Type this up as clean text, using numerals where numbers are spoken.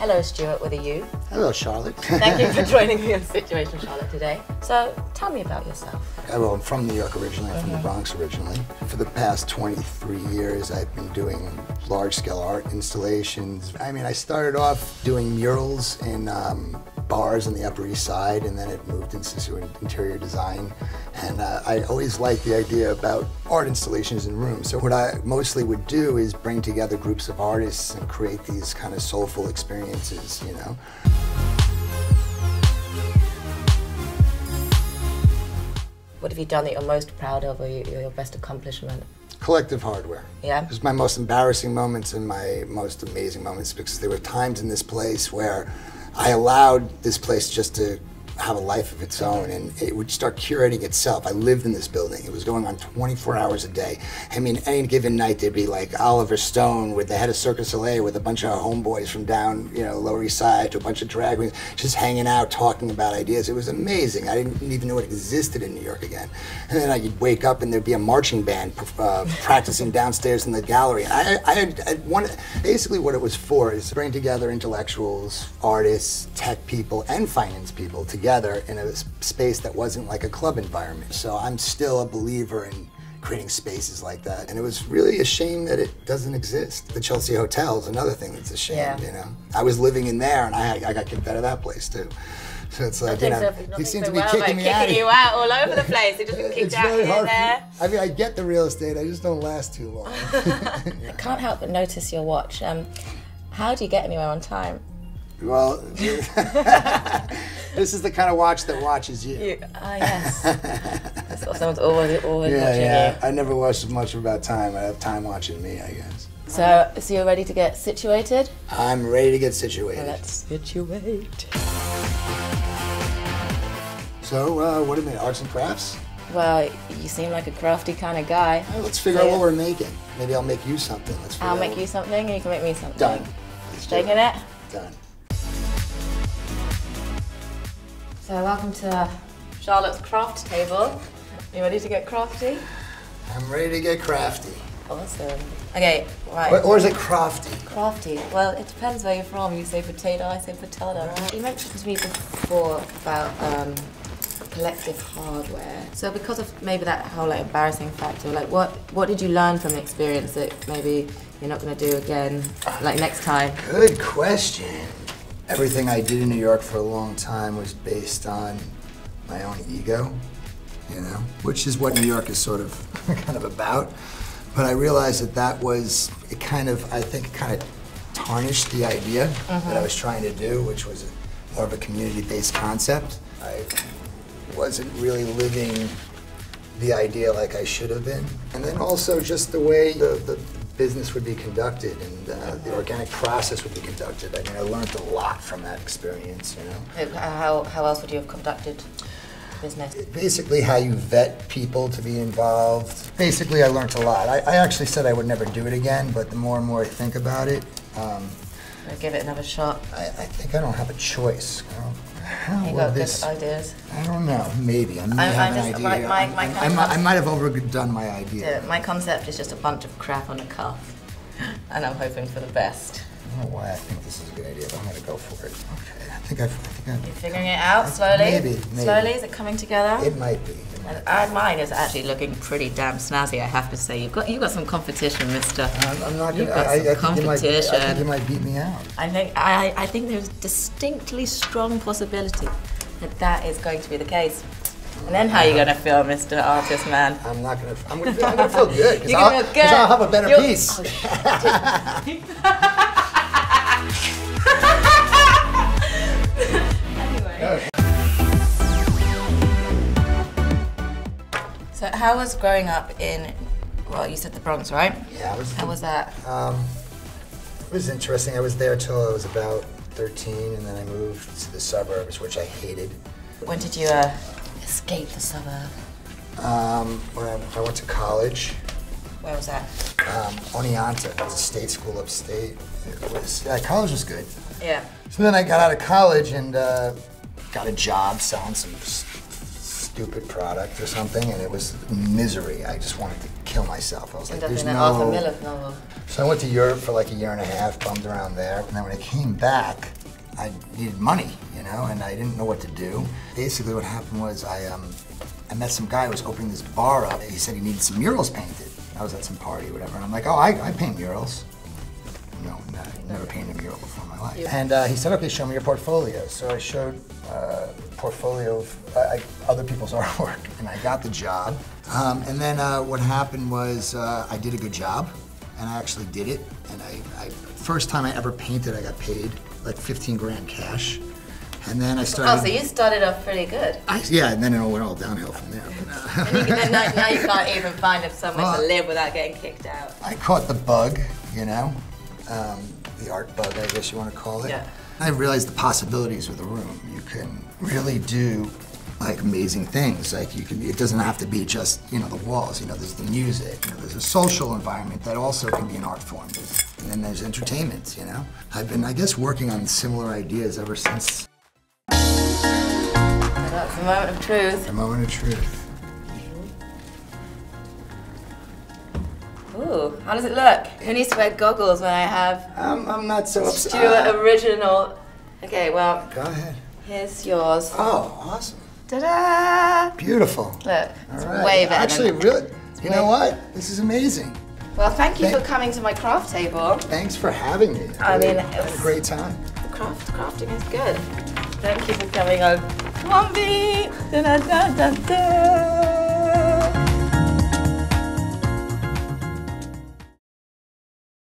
Hello, Stuart, with a U. Hello, Charlotte. Thank you for joining me on Situation Charlotte today. So, tell me about yourself. Well, I'm from New York originally. I'm from the Bronx originally. For the past 23 years, I've been doing large-scale art installations. I mean, I started off doing murals in bars on the Upper East Side, and then it moved into interior design. And I always liked the idea about art installations in rooms. So what I mostly would do is bring together groups of artists and create these kind of soulful experiences, you know. What have you done that you're most proud of, or your best accomplishment? Collective hardware. Yeah? It was my most embarrassing moments and my most amazing moments, because there were times in this place where I allowed this place just to have a life of its own, and it would start curating itself. I lived in this building. It was going on 24 hours a day. I mean, any given night there'd be like Oliver Stone with the head of Circus Soleil with a bunch of homeboys from down, you know, Lower East Side, to a bunch of drag queens just hanging out, talking about ideas. It was amazing. I didn't even know it existed in New York again. And then I'd wake up and there'd be a marching band practicing downstairs in the gallery. And I wanted, basically what it was for is to bring together intellectuals, artists, tech people, and finance people together in a space that wasn't like a club environment. So I'm still a believer in creating spaces like that. And it was really a shame that it doesn't exist. The Chelsea Hotel is another thing that's a shame, you know. I was living in there and I got kicked out of that place too. So it's like, you know, he seems to be kicking me out. Kicking you out all over the place. It just been kicked out really here hard and there. I mean, I get the real estate, I just don't last too long. I can't help but notice your watch. How do you get anywhere on time? Well, this is the kind of watch that watches you. Yes. That's what someone's always watching Yeah. you. I never watched much about time. I have time watching me, I guess. So you're ready to get situated? I'm ready to get situated. Well, let's situate. So, what do you mean, arts and crafts? Well, you seem like a crafty kind of guy. Well, let's figure out what we're making. Maybe I'll make you something. I'll make you something and you can make me something. Done. Let's do Taking it? Done. So welcome to Charlotte's craft table. You ready to get crafty? I'm ready to get crafty. Awesome. Okay, right. Or is it crafty? Crafty. Well, it depends where you're from. You say potato, I say potato. You mentioned to me before about collective hardware. So because of maybe that whole like embarrassing factor, like what did you learn from the experience that maybe you're not going to do again, like next time? Good question. Everything I did in New York for a long time was based on my own ego, you know, which is what New York is sort of kind of about. But I realized that was, it kind of, I think it kind of tarnished the idea that I was trying to do, which was more of a community-based concept. I wasn't really living the idea like I should have been. And then also just the way the business would be conducted and the organic process would be conducted. I mean, I learned a lot from that experience, you know. How else would you have conducted business? Basically how you vet people to be involved. Basically I learned a lot. I actually said I would never do it again, but the more and more I think about it, I'll give it another shot. I think I don't have a choice. You got good ideas? I don't know, maybe. I may have an idea. I might have overdone my idea. My concept is just a bunch of crap on a cuff, and I'm hoping for the best. I don't know why I think this is a good idea, but I'm going to go for it. Okay, I think I'm... You're figuring it out slowly? Maybe. Slowly? Is it coming together? It might be. Mine is actually looking pretty damn snazzy, I have to say. You've got some competition, mister. I'm not You've gonna, got some competition. I think you might beat me out. I think there's distinctly strong possibility that is going to be the case. And then how are you going to feel, Mr. Artist Man? I'm gonna feel good, because I'll have a better piece. Anyway. So how was growing up in, well, you said the Bronx, right? Yeah, How was that? It was interesting. I was there till I was about 13, and then I moved to the suburbs, which I hated. When did you escape the suburb? When I went to college. Where was that? Oneonta. It's a state school upstate. College was good. Yeah. So then I got out of college and got a job selling some stupid product or something, and it was misery. I just wanted to kill myself. I was like, there's no... Arthur Miller novel. So I went to Europe for like a year and a half, bummed around there, and then when I came back, I needed money, you know, and I didn't know what to do. Basically what happened was I met some guy who was opening this bar up. He said he needed some murals painted. I was at some party or whatever, and I'm like, oh, I paint murals. No, never painted a mural before in my life. And he said, okay, show me your portfolio. So I showed a portfolio of other people's artwork, and I got the job. And then what happened was I did a good job, and I actually did it. And first time I ever painted, I got paid like 15 grand cash. And then I started. Oh, so you started off pretty good. Yeah, and then it all went all downhill from there. And now you can't even find somewhere to live without getting kicked out. I caught the bug, you know, the art bug, I guess you want to call it. Yeah. I realized the possibilities of the room. You can really do like amazing things. Like you can, it doesn't have to be just, you know, the walls. You know, there's the music. You know, there's a social environment that also can be an art form. And then there's entertainment. You know, I've been, I guess, working on similar ideas ever since. That's the moment of truth. The moment of truth. Ooh, how does it look? Who needs to wear goggles when I have I'm not so upset. Stuart original? Okay, well. Go ahead. Here's yours. Oh, awesome. Ta-da! Beautiful. Look, it's All right. way better. Actually, really, you know what? This is amazing. Well, thank you for coming to my craft table. Thanks for having me. I mean, had a great time. The crafting is good. Thank you for coming on OneBeat. Da-da-da-da-da.